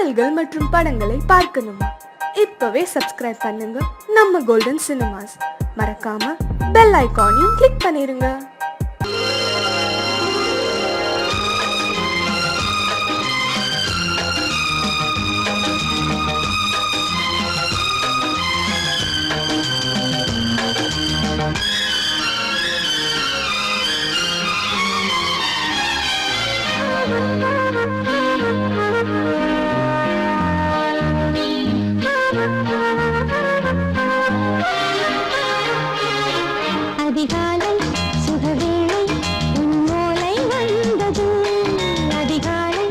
பாடல்கள் மற்றும் படங்களை பார்க்கணுமா? இப்பவே சப்ஸ்கிரைப் பண்ணுங்க நம்ம கோல்டன் சினிமாஸ். மறக்காம பெல் ஐகானையும் கிளிக் பண்ணிருங்க. அதிகாலை சுகவேளை உன்னோலை வந்தது. அதிகாலை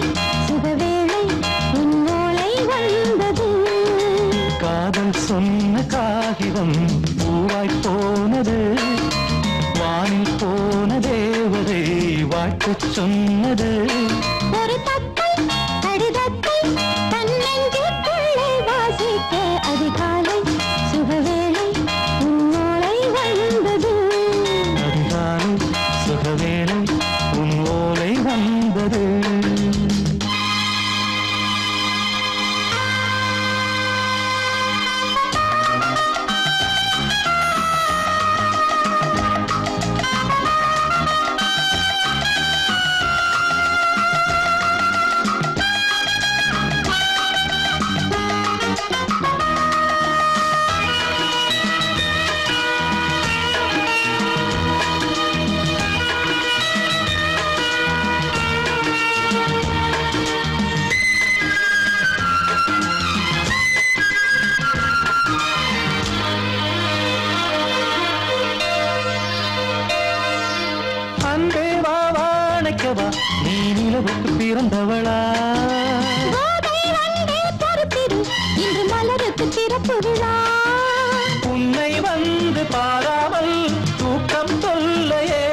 சுகவேளை உன்னோலை வந்தது. காதல் சொன்ன காகிதம் பூவாய் போனது. வானில் போன தேவதை வாழ்த்து சொன்னது. ஒரு தத்தை கடிதத்தை தன்னெஞ்சுக்குள்ளே வாசிக்க அதிகாலை சுகவேளை உன்னோலை வந்தது. அதிகாலை சுகவேளை உன் ஓலை வந்தது. அன்பே வா வாழைக்கவா, நீ நிலவுக்கு பிறந்தவளா? கோதை வந்தே பொறுத்திரு, இன்று மலருக்கு திறப்பு விழா. உன்னை வந்து பாராமல் தூக்கம் தொல்லையே.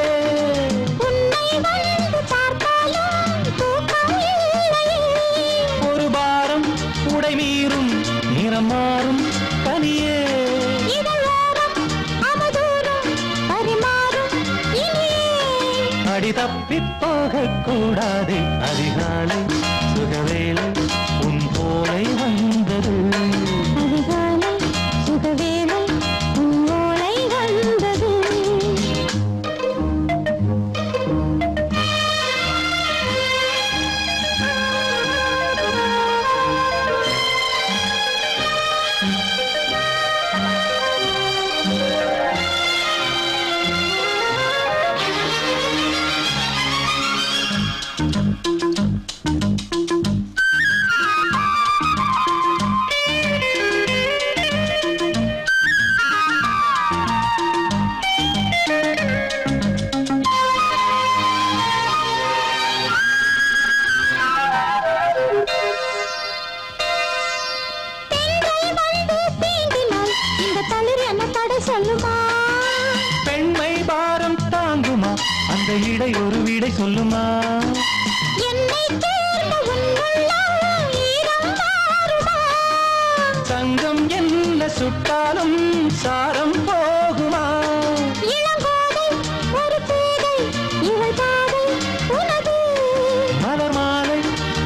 உன்னை வந்து பார்த்தாலும் தூக்கம் இல்லையே. ஒரு பாரம் உடை மீறும் நிறம் மாறும் கனியே. இதழோரம் அமுதூரம் பரிமாறும் இனியே. அடி தப்பிப் போகக் கூடாது. அதிகாலை சுகவேளை உன் போலை வந்தது. அதிகாலை சுகவேளை உன்னோலை வந்தது. பெண்கள் வந்து தீண்டினால் இந்த தளிர் என்ன தடை சொல்லுமா? பெண்மை பாரம் தாங்குமா? அந்த இடை ஒரு விடை சொல்லுமா? என்னை தேர்ந்த உன் உள்ளம் ஈரம் மாறுமா? தங்கம் என்ன சுட்டாலும் சாரம் போகுமா? இளங்கோதை ஒரு பேதை இவள் பாதை உனது. மலர் மாலை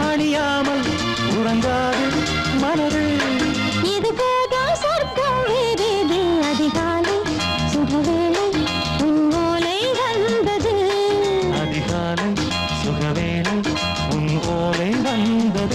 அணியாமல் உறங்காது மனது. இது போதும் சொர்க்கம் வேறேது. அதிகாலை சுகவேளை உன்னோலை வந்தது. அதிகாலை சுகவேளை உன் ஓலை வந்தது.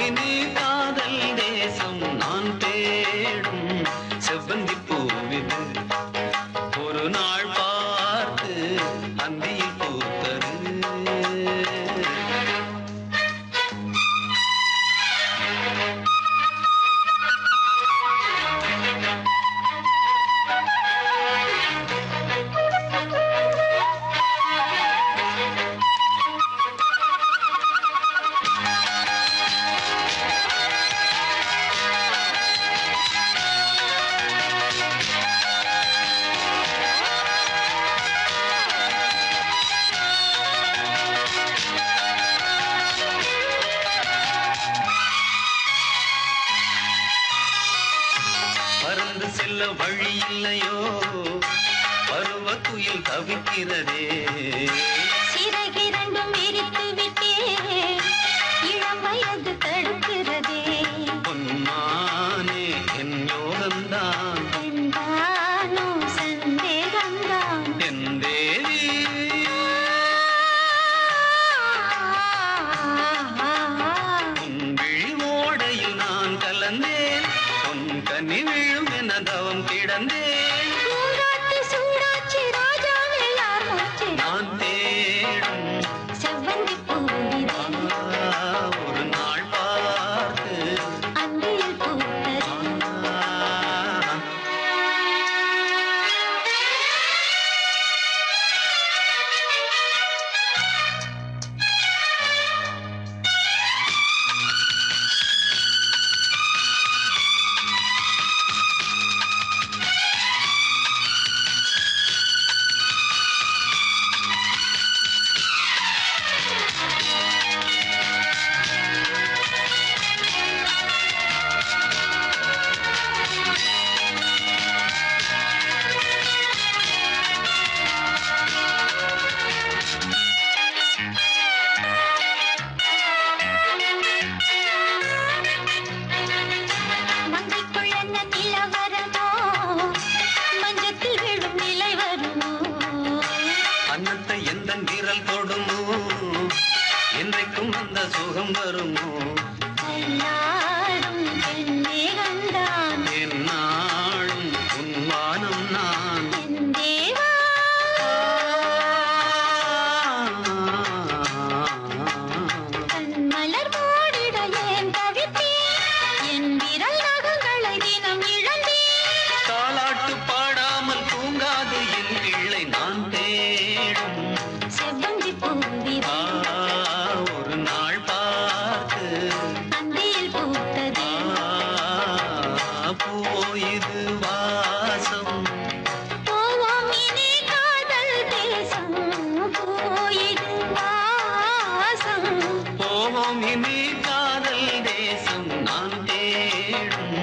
இனி காதல் தேசம் நான் தேடும் செவ்வந்தி பூவிது ஒரு நாள் பார்த்து அந்தியில் பூத்தது. பறந்து செல்ல வழி இல்லையோ பருவ குயில் தவிக்கிறதே. சிறகிரண்டும் விரித்து விட்டே இளம் வயது தடுக்கிறதே. பொன்மானே என் யோகம்தான் என்றானோ சந்தேகம்தான் என் தேவி. உன் விழி ஓடையில் நான் கலந்தேன் உன் கனி விழும் என தவம் கிடந்தேன். பூங்காத்து சூடாச்சி ராஜாவே யார் மூச்சு நான் தேடும் செவ்வந்தி பூவிதே ஒரு நாள் பார்த்து அந்தியில் பூத்தது. மங்கைக்குள் என்ன நிலவரமோ மஞ்சத்தில் விழும் நிலை வருமோ. அன்னத்தை எந்த விரல் தொடுமோ என்றைக்கும் அந்த சுகம் வருமோ. எல்லாரும் பெண்ணே கண்டான் என்னாலும் உன்வானம் நான் என் தேவா. கண் மலர் மூடிட ஏன் தவித்தேன் என் விரல் நகங்களை தினம் இழந்தேன். தாலாட்டு பாடாமல் தூங்காது என் பிள்ளை நான் தேடும் செவ்வந்தி பூவிதே ஒரு நாள் பார்த்து அந்தியில் பூத்தது. பூவோ இது வாசம் போவோம் இனி காதல் தேசம் போயிடு வாசம். போவோம் இனி காதல் தேசம் நான் தேடும்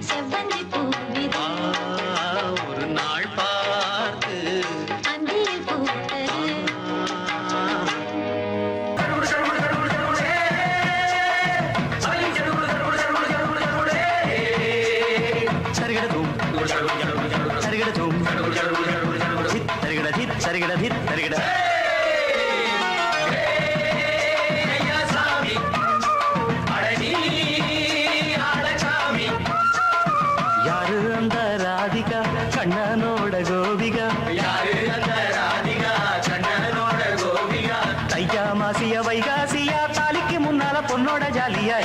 செவ்வந்தி பூவிதே ஒரு நாள் பார்த்து அந்தியில் பூத்தது. சரிகிடதும் சரிகிடதும் சரிகிட சரிகிட சரிகிட யாரு அந்த ராதிகா கண்ணனோட கோபிகா. யாரு அந்த ராதிகா கண்ணனோட கோபிகா. தையா மாசிய வைகாசியா தாலிக்கு முன்னால பொண்ணோட ஜாலியா.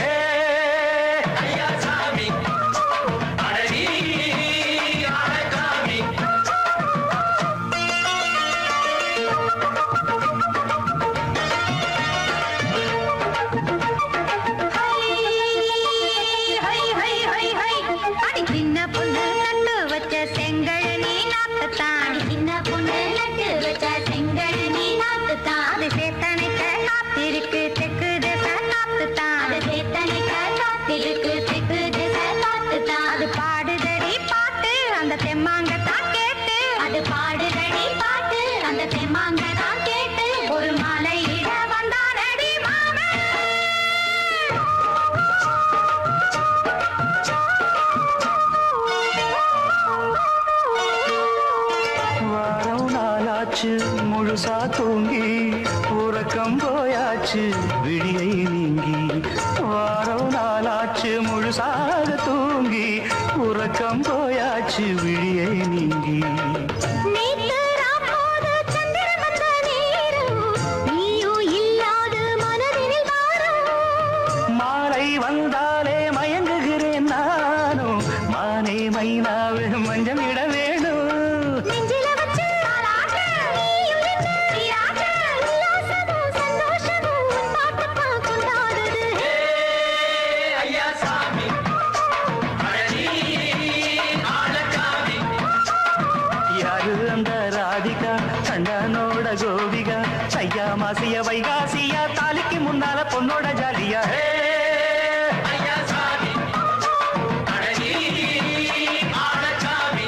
சின்ன பொண்ணு நட்டு வச்ச செங்கழனி நாட்டுத்தான். சின்ன பொண்ணு நட்டு வச்ச செங்கழனி நாட்டுத்தான். அது சேத்தனைக்க காத்திருக்கு தெற்கு திசை நாட்டுத்தான். அது சேத்தனைக்க காத்திருக்கு தெற்கு திசை நாட்டுத்தான். அது பாடுதடி பாட்டு அந்த தெம்மாங்கத்தான் கேட்டு. அது பாடுதடி பாட்டு அந்த தெம்மாங்கத்தான் கேட்டு. ஒரு மாலையிட வந்தானடி மாமன். வாரம் நாளாச்சு முழுசா தூங்கி உறக்கம் போயாச்சு விழியை நீங்கி. வாரம் முழுசாக தூங்கி உறக்கம் போயாச்சு விழியை நீங்கி நேத்து ராப்போது சந்திரன் வந்த நேரம், நீயும் இல்லாத மனதினில் வாரம். மாலை வந்தாலே மயங்குகிறேன் நானும் மானே மைனாவே மஞ்சம் இட வேணும் நெஞ்சில வச்சு தாலாட்டு, நீயும் நின்று நீராட்டு. உல்லாசமும் சந்தோஷமும் உன் பாட்டுத்தான் கொண்டாடுது. ஐயா சாமி அழகி ஆளக்காமி யாரு அந்த ராதிகா கண்டனோட கோபிகா சையா மாசிய வைகாசியா தாலிக்கு முன்னால பொண்ணோட ஜாலியா ஐயா சாமி அழகி ஆளக்காமி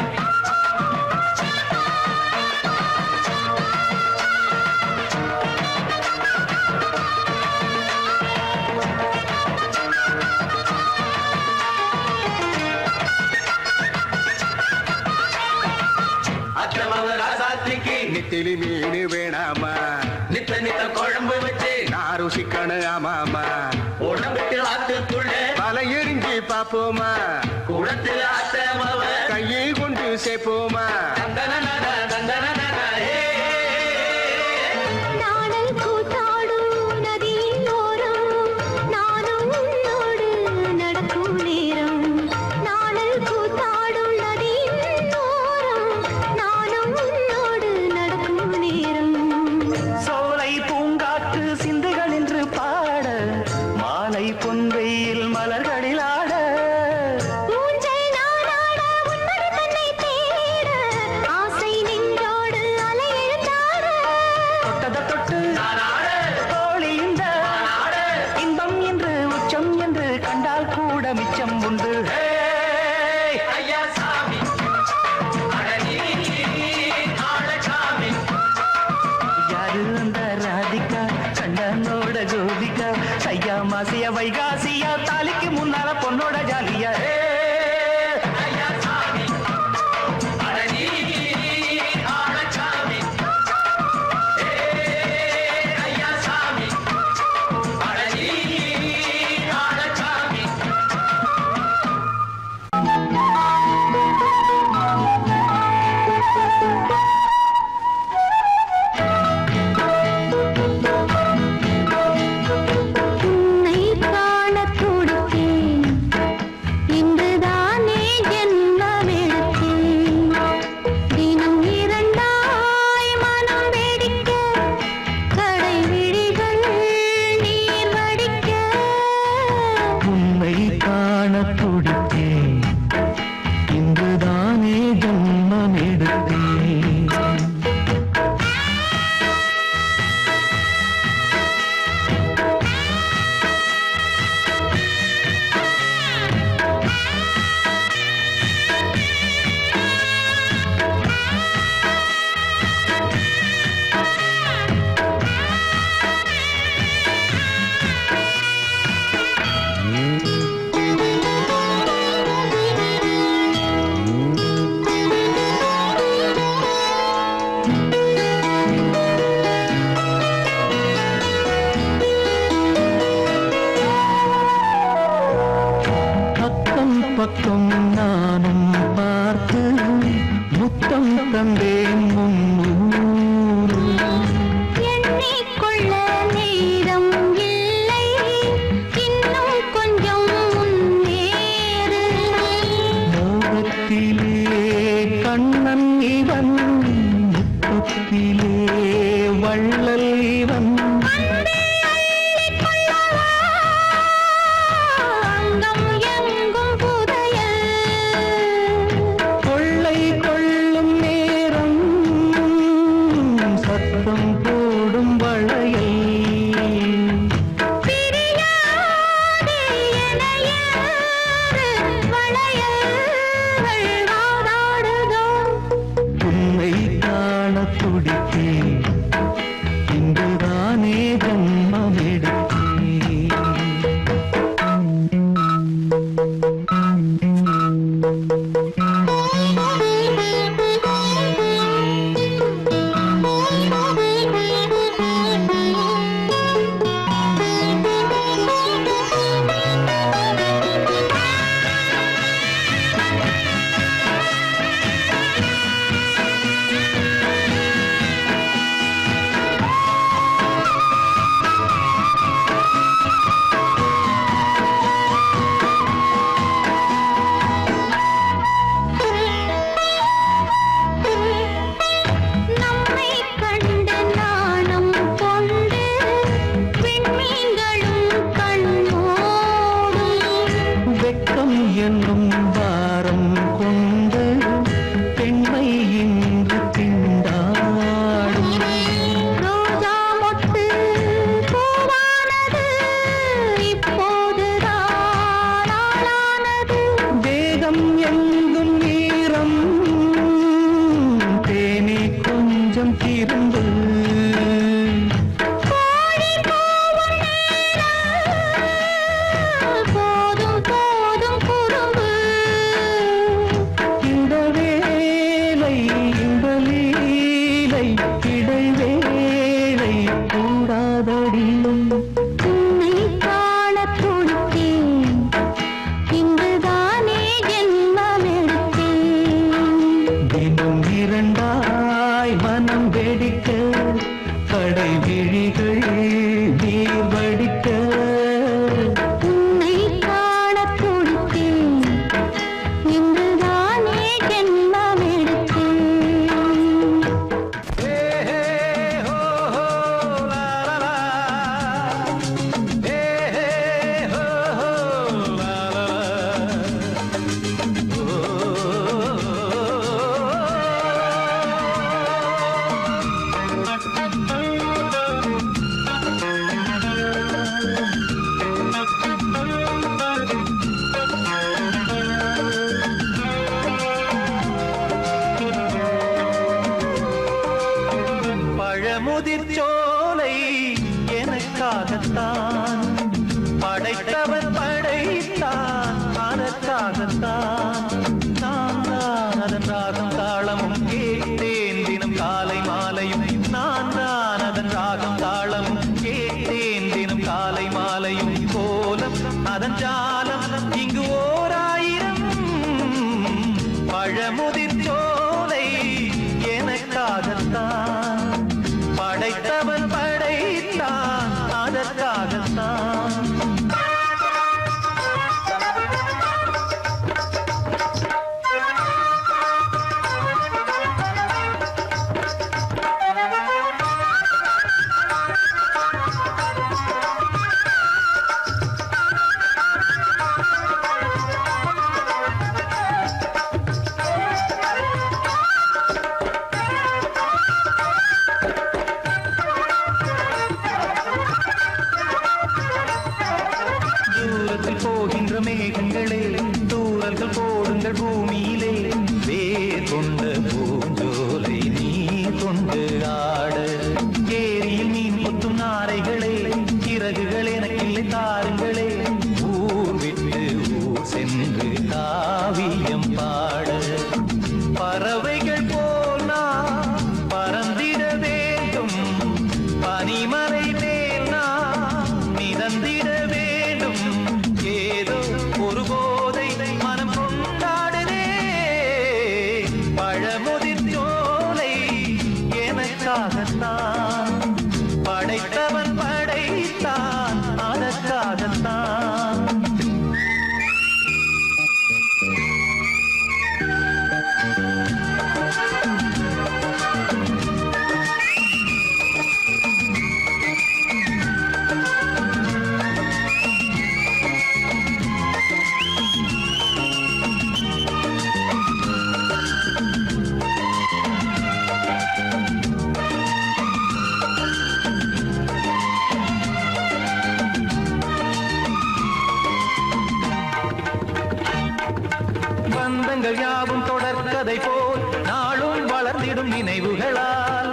அத்தமவ ராசாத்திக்கு நித்திலி மீன் வேணாமா நித்த நித்த குழம்பு வச்சு நான் ருசிக்கணும் ஆமாமா உடம்புக்கு ஆத்துக்குள்ள பல எரிஞ்சு பாப்போமா குடத்துல அத்தமவ கையை கொண்டு சேர்ப்போமா தந்தனனன தந்தனனன நாடல் கூத்தாடும் நதியின் ஓரம், நானும் உன்னோடு நடக்கும் நேரம். நாடல் கூத்தாடும் நதியின் ஓரம், நானும் உன்னோடு நடக்கும் நேரம். சோலை பூங்காற்று சிந்துகள் என்று பாட மாலை பொன்வெயில் மலர்களில் ஆட ஊஞ்சல் நாடாட உன்மடி தன்னை தேட, ஆசை நின்றோடு அலை எழுந்தாட. தொட்டத தொட்டு நானாட தோழி இந்த நானாட இன்பம் என்று உச்சம் என்று கண்டால் கூட மிச்சம் உண்டு ஐயா சாமி அழகி ஆளக்காமி யாரு அந்த ராதிகா கண்டனோட கோபிகா சையா மாசிய வைகாசியா தாலிக்கு முன்னால பொண்ணோட ஜாலியா ஐயா சாமி அழகி ஆளக்காமி ஐயா சாமி அழகி ஆளக்காமி உன்னை காணத் துடித்தேன், இன்றுதானே ஜென்மமெடுத்தேன். தினம் இரண்டாய் மனம் வெடிக்க, கடை விழிகள் நீர் வடிக்க. உன்னை காண துடித்தேன் இன்றுதானே ஜன்மம் எடுத்தேன் பக்கம் பக்கம் நானும் பார்த்து முத்தம் தந்தேன் முன்னூறு எண்ணிக்கொள்ள நேரம் இல்லை, இன்னும் கொஞ்சம் முன்னேறு. மோகத்திலே கண்ணன் இவன் முத்தத்திலே வள்ளல் இவன் அங்கம் எங்கும் புதையல். கொள்ளை கொள்ளும் நேரம் சத்தம் போடும் வளையல் பிரியாதே என யாரு வளையல்கள் வாதாடுதோ. உன்னை காண துடித்தேன் இன்றுதானே ஜன்மம் எடுத்தேன் காலம் என்னும் பாரம் கொண்டு பெண்மை இன்று திண்டாடும். ரோஜா மொட்டு பூவானது இப்போதுதான் ஆளானது. வேகம் எங்கும் ஈரம் தேனி கொஞ்சம் திரும்பு. கோழி கூவும் நேரம் போதும் போதும் குறும்பு. இந்த வேலை இந்த லீலை இடைவேளை கூடாதடியும். உன்னை காணத் துடித்தேன், இங்குதானே ஜென்மமெடுத்தேன். தினம் இரண்டாய் மனம் வெடிக்க கடை விழிகள் நீர் வடிக்க. உன்னை காணத் துடித்தேன், இங்குதானே ஜென்மமெடுத்தேன். பழமுதிர் சோலை எனக்காகத்தான் படைத்தவன் படைத்தான் அதற்காகத்தான். நான் தான் அதன் ராகம் தாளமும் கேட்டேன் தினம் காலை மாலையும். நான் தான் அதன் ராகம் தாளமும் கேட்டேன் தினம் காலை மாலையும். கோலம் அதன் ஜாலம் இங்கு ஓராயிரம். பழமுதிர் சோலை எனக்காகத்தான் படைத்தவன் படைத்தான் அதற்காகத்தான். தூரத்தில் போகின்ற மேகங்களே தூரல்கள் போடுங்கள் பூமியிலே. வேர் கொண்ட பூஞ்சோலை நீ கொண்டு ஆட. ஏரியில் மீன் கொத்தும் நாரைகளே இறகுகள் எனக்கில்லை தாருங்களே. ஊர் விட்டு ஊர் சென்று காவியம் பாட. பறவைகள் போல் நான் பறந்திட வேண்டும். பனிமலை மேல் நான் மிதந்திட வேண்டும். ஏதோ ஒரு போதை மனம் கொண்டாடுதே. பழமுதிர் சோலை எனக்காகத்தான் படைத்தவன் படைத்தான் அதற்காகத்தான். பந்தங்கள் யாவும் தொடர்கதை போல் நாளும் வளர்ந்திடும் நினைவுகளால்.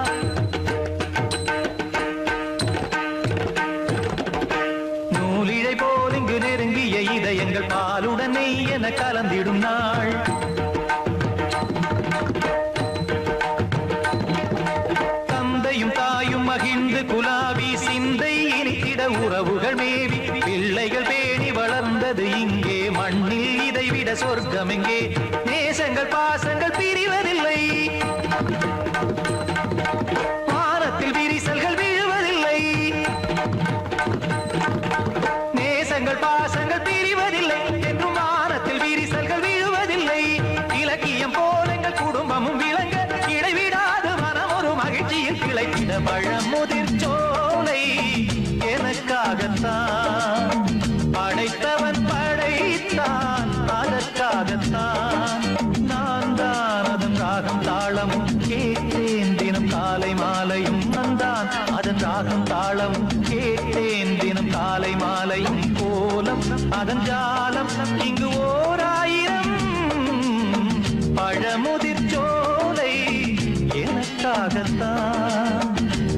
நூலிழை போல் இங்கு நெருங்கிய இதயங்கள் பாலுடன் நெய் என கலந்திடும் நாள். தந்தையும் தாயும் மகிழ்ந்து குலாவி சிந்தை இனித்திட உறவுகள் மேவி. பிள்ளைகள் பேணி வளர்ந்தது இங்கே மண்ணில் இதைவிட சொர்க்கம் எங்கே. நேசங்கள் பாசங்கள் பிரிவதில்லை. வானத்தில் விரிசல்கள் விழுவதில்லை. நேசங்கள் பாசங்கள் பிரிவதில்லை என்றும் வானத்தில் விரிசல்கள் விழுவதில்லை. இலக்கியம் போல எங்கள் குடும்பமும் விளங்க இடைவிடாது மனம் ஒரு மகிழ்ச்சியில் கிளைத்திட. பழமுதிர் சோலை எனக்காகத்தான் படைத்தவன் படைத்தான் அதன் ஜாலம் இங்கு ஓராயிரம் பழமுதிர் சோலை எனக்காகத்தான்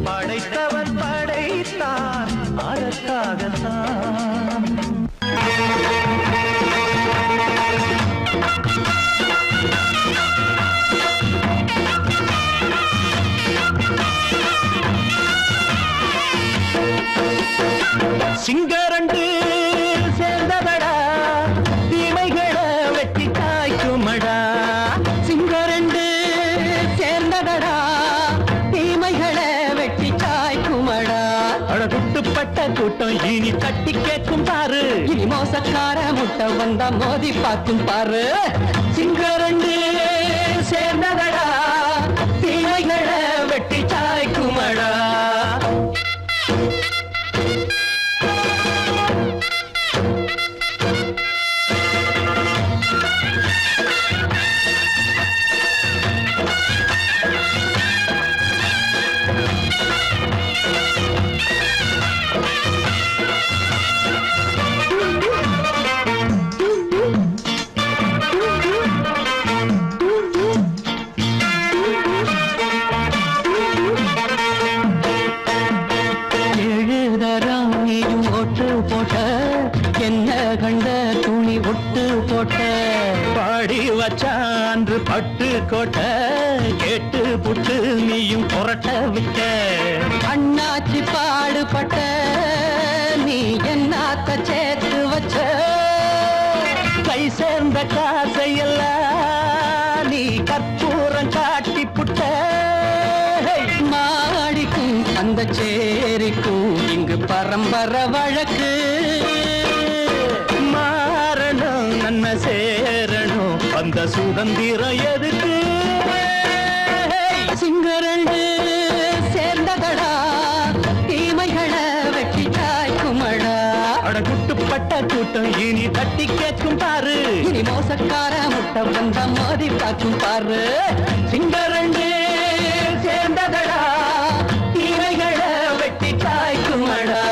படைத்தவன் படைத்தான் அதற்காகத்தான். சிங்கரண்டு சேர்ந்ததடா தீமைகளை வெட்டி காய்க்குமடா. சிங்கரண்டு சேர்ந்ததடா தீமைகளை வெட்டி காய்க்குமடா. அழகுட்டுப்பட்ட கூட்டம் இனி தட்டி கேட்கும் பாரு. இனி மோசக்கார முட்டை வந்தா மோதி பார்க்கும் பாரு. சிங்கரண்டு சேர்ந்ததடா தீமைகளை வெட்டி காய்க்குமடா. பாடி வச்சான்று பட்டு கோட்டை கேட்டு புட்டு நீயும் புரட்ட விட்ட. அண்ணாச்சி பாடுபட்ட நீ என்னாத்த சேர்த்து வச்ச. கை சேர்ந்த காசையெல்லாம் நீ கற்பூரம் காட்டி புட்ட. மாடிக்கும் அந்த சேரிக்கும் இங்கு பரம்பரை வழக்கு. நன்மை சேரணும் அந்த சுதந்திரம் எதுக்கு. சிங்கரண்டு சேர்ந்ததடா தீமைகளை வெட்டி காய்க்குமடா. அடகுட்டுப்பட்ட கூட்டம் இனி தட்டி கேட்கும் பாரு. இனி மோசக்கார முட்டை வந்த மோதி பார்க்கும் பாரு. சிங்கரண்டு சேர்ந்ததடா தீமைகளை வெட்டி காய்க்குமடா.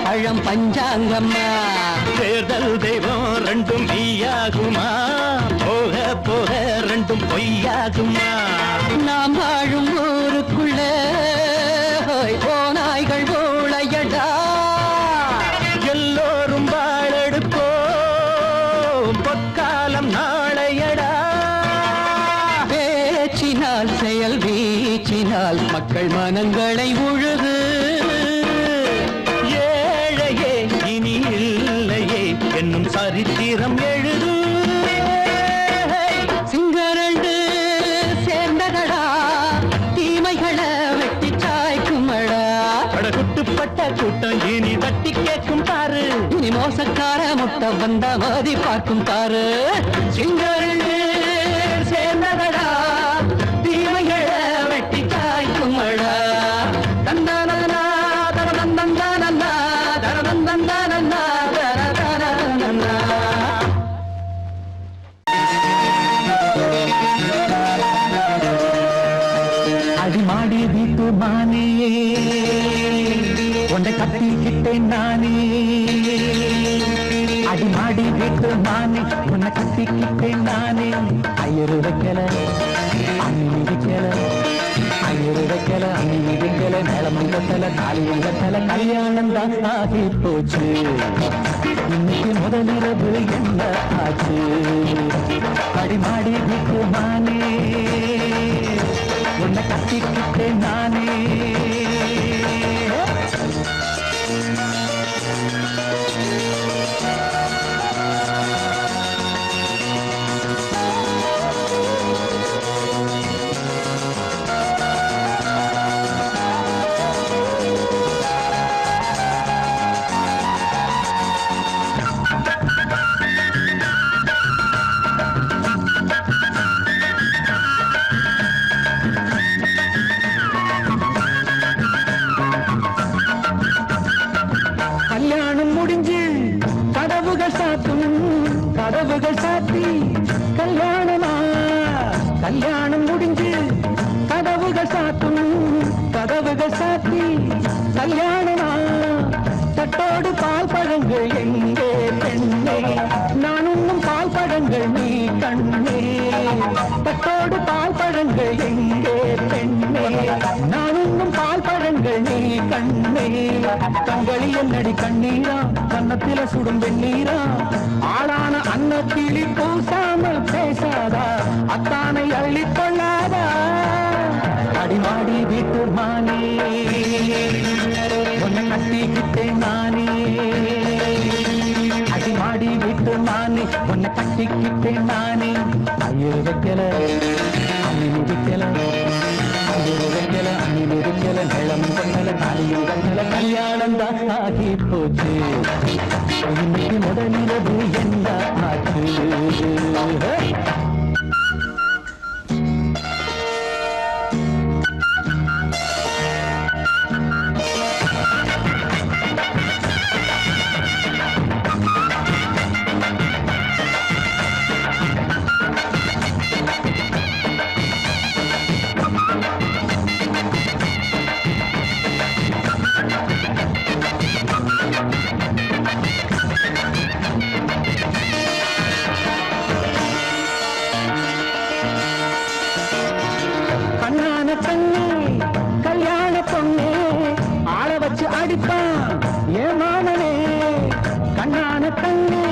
பழம் பஞ்சாங்கம்மா தேர்தல் தெய்வம் ரெண்டும் மெய்யாகுமா. போக போக ரெண்டும் பொய்யாகுமா. நாம் வாழும் ஊருக்குள்ள ஓநாய்கள் ஊழையடா. எல்லோரும் வாழெடுப்போம் பொற்காலம் நாளையடா. பேச்சினால் செயல் வீச்சினால் மக்கள் மனங்களை உழுது. என்னும் சரித்திரம் எழுது. சிங்கரண்டு சேர்ந்ததடா தீமைகளை வெட்டி சாய்க்குமடா. அடகுட்டுப்பட்ட கூட்டம் இனி தட்டி கேட்கும் பாரு. இனி மோசக்கார முட்டை வந்த மோதி பார்க்கும் பாரு. சிங்கரண்டு சேர்ந்ததடா தீமைகளை வெட்டி சாய்க்குமடா. தந்தானா தரதந்தந்தானா தரதந்தந்தானா. அடிமாடி வீட்டு மானே உன்னை கட்டிக்கிட்டேன் நானே. அடிமாடி வீட்டு மானே உன்னை கட்டிக்கிட்டேன் நானே. ஐயரு வைக்கல அம்மி வைக்கல ஐயரு வைக்கல அம்மி வைக்கல மேளமங்கத்தல காளியங்கத்தல கல்யாணம் தான் ஆகி போச்சு. இன்னைக்கு முதலிரவு என்ன ஆச்சு. அடிமாடி வீட்டு மானே உன்னை கட்டிக்கிட்டேன் நானே. முடிஞ்சு கதவுகள் சாத்தும் கதவுகள் சாத்தி கல்யாணமா கல்யாணம் முடிஞ்சு கதவுகள் சாத்தும் கதவுகள் சாத்தி கல்யாணமா தட்டோடு பால் பழங்கள் எங்கே பெண்ணே நான் உண்ணும் பால் பழங்கள் நீ கண்ணே தட்டோடு பால் பழங்கள் எங்கே பெண்ணே நான் உண்ணும் பால் பழங்கள் நீ கண்ணே கண்களி என்னடி கண்ணீரா கன்னத்தில சுடும் வெண்ணீரா ஆளான அன்னக்கிளி பூசாமல் பேசாதா அத்தானை அள்ளிக் கொள்ளாதா அடிமாடி வீட்டு மானே உன்னை கட்டிக்கிட்டேன் நானே அடிமாடி வீட்டு மானே உன்னை கட்டிக்கிட்டேன் நானே ஐயோ வைக்கல அண்ணி வைக்கல ஐயோ வைக்கல அண்ணி வைக்கல நிலம் பண்ணல தாலியும் கண்ணல கல்யாணம் தான் ஆகி போச்சு இன்னைக்கு முதலிரவு என்ன ஆச்சு கல்யாண பொண்ணே ஆள வச்சு அடிப்பான் ஏ மாமனே கண்ணான கண்ணே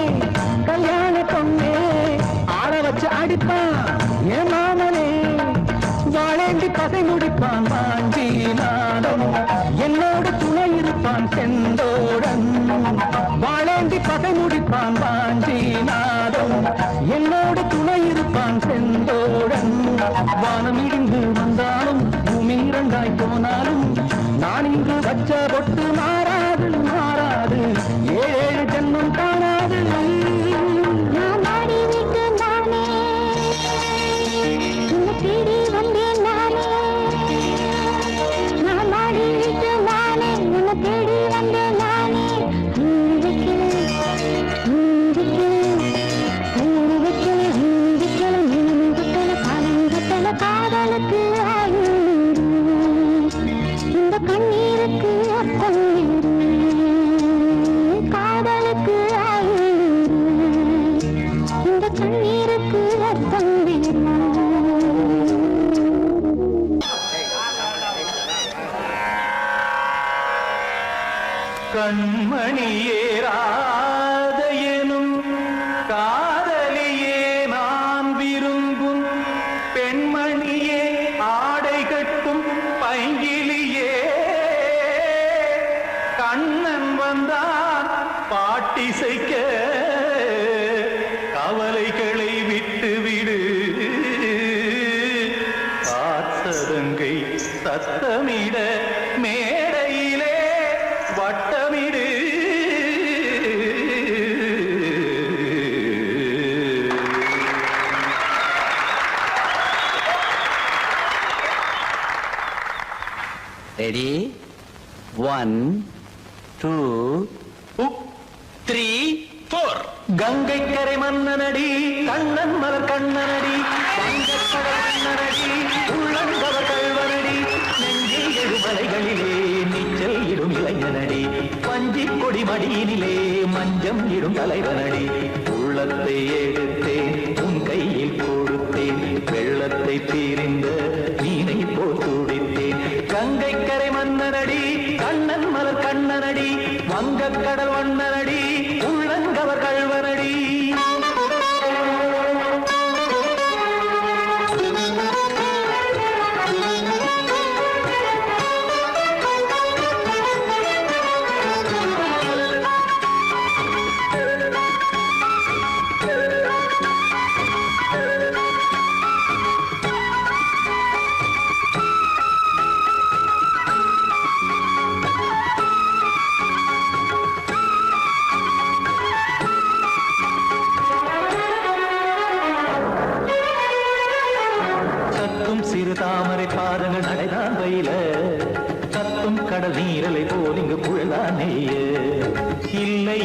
கல்யாண பொண்ணே ஆள வச்சு அடிப்பான் ஏ மாமனே வாழேண்டி கதை முடிப்பான் வாஞ்சி நாடம் என்னோடு துணை இருப்பான் செந்தோடன் வாழேண்டி கதை முடிப்பான் வாஞ்சி நாடம் என்னோடு துணை இருப்பான் செந்தோடன் வானம் இடிந்து வந்தாலும் பூமி இரண்டாய் போனாலும் நான் இங்கு வச்ச பொட்டு மாறாது மாறாது ஏழு ஜென்மம் காணாது நான் மாடி விட்டு நானே உன்னை தேடி வந்தேன் நானே நான் மாடி விட்டு நானே உன்னை தேடி வந்தேன் நானே காதலுக்கு இந்த கண்ணீருக்கு அர்த்தம் காதலுக்கு இந்த கண்ணீருக்கு அர்த்தம் கண்மணியேராத எனும் காதலியே நான் விரும்பும் பெண்மணியே ஆடை கட்டும் பைங்கிலியே கண்ணன் வந்தான் பாட்டிசைக்க கவலைகளை விட்டுவிடு காத்ததங்கை சத்தமிட மேடையிலே வட்டமிடு ரெடி 1 2 3 4 கங்கை கரை மன்னனடி கண்ணன் மலர் கண்ணனடி வங்கக்கடல் மன்னனடி உள்ளங்கவர் கல்வனடி நெஞ்சில் எழுமலைகளிலே நீச்சல் இடும் இளைஞனடி பஞ்சி கொடி மடியினிலே மஞ்சம் இடும் தலைவனடி உள்ளத்தை எடுத்தேன் உன் கையில் கொடுத்தேன் வெள்ளத்தை பிரிந்த மீனை போல் துடித்தேன் கங்கை கரை மன்னனடி கண்ணன் மலர் கண்ணனடி வங்கக்கடல் வண்ணனடி உள்ளங்கவர் கல்வனடி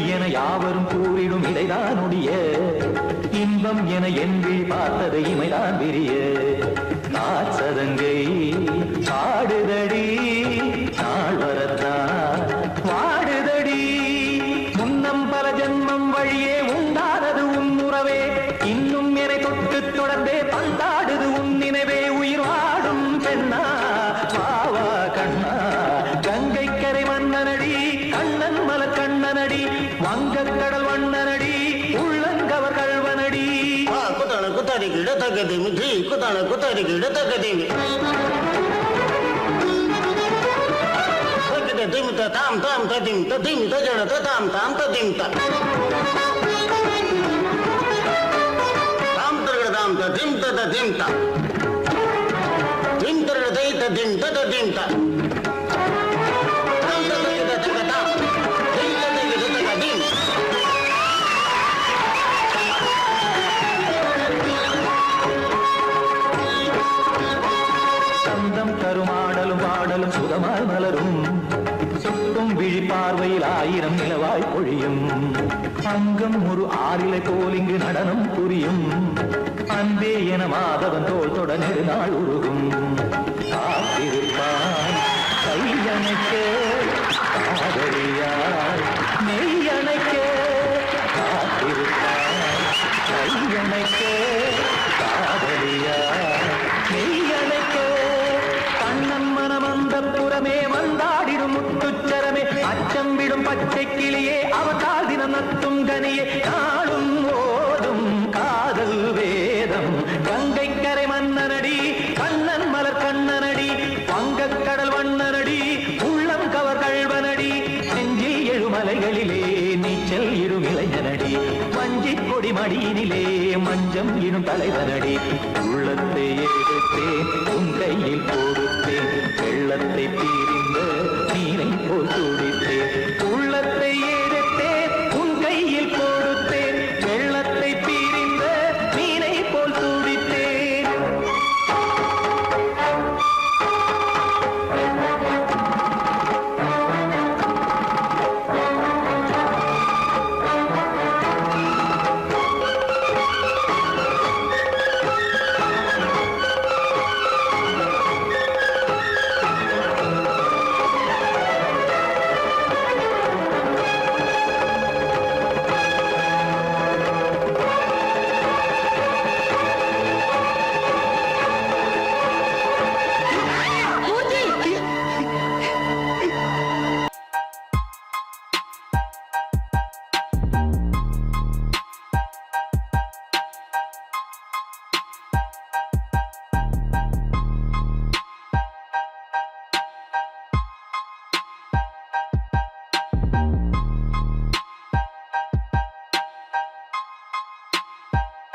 என யாவரும் கூறிடும் இடைதான் ஒடிய இன்பம் என என்பி பார்த்ததை இமைதான் விரிய காசதங்கை பாடுதடி நாள் வரத்தான் வாடுதடி முன்னம் பல ஜென்மம் வழியே உண்டானது உன் உறவே இன்னும் என்னை தொட்டு தொடர்ந்தே பந்தாடுது உன் நினைவே உயிர் வாடும் பெண்ணா பாவா கண்ணா கங்கை கரை மன்னனடி கண்ணன் மலர் கண்ணனடி வங்கக் கடல் வண்ணனடி உள்ளங்கவர் கல்வனடி ಕುತಣ ಕುತರಿ ಗಿಡ ತಗದಿಮಿ ಧೀ ಕುತಣ ಕುತರಿ ಗಿಡ ತಗದಿಮಿ ತಗದ ದಿಮಿತ ತಾಮ್ ತಾಮ್ ತದಿಮಿತ ದಿಮಿತ ಜಡತ ತಾಮ್ ತಾಮ್ ತದಿಮಿತ ತಾಮ್ ತರಗಡ ತಾಮ್ ತ ದಿಮಿತ ತ ದಿಮಿತ ದಿಮ್ ತರಗಡ ದೈತ ದಿಮಿತ ತ ದಿಮಿತ ತಾಮ್ ತ ತಗದ ತಗ ತಾಮ್ ದಿಮಿತ ತಗದ ತಗ ದಿಮ್ சந்தம் கருமாடலும் பாடலும் சுகமாய் மலரும் சுட்டும் விழி பார்வையில் ஆயிரம் நிலவாய் பொழியும் அங்கம் ஒரு ஆறிலை போல் இங்கு நடனம் புரியும் அன்பே என மாதவன் தோள் தொட நெடுநாள் உருகும் காத்திருப்பான் கையணைக்க காதலியாய் மெய்யணைக்க காத்திருப்பான் கையணைக்க காதலியாய் மெய்யணைக்க கண்ணன் மனமந்த புறமே வந்தாடிடும் முத்துச்சரமே அச்சம் விடும் பச்சை கிளியே அவதால் தினம் நத்தும் கனியே நாளும் ஓதும் காதல் வேதம் கங்கை கரை மன்னனடி கண்ணன் மலர் கண்ணனடி வங்கக் கடல் வண்ணனடி உள்ளம் கவர் கல்வனடி நெஞ்சில் எழுமலைகளிலே நீச்சல் இரும் இளைஞனடி வஞ்சிக் கொடி மடியினிலே மஞ்சம் இடும் தலைவனடி உள்ளத்தை எடுத்தேன் உன் கையில் கொடுத்தேன் வெள்ளத்தை பிரிந்த நீரை போல் துடித்தேன்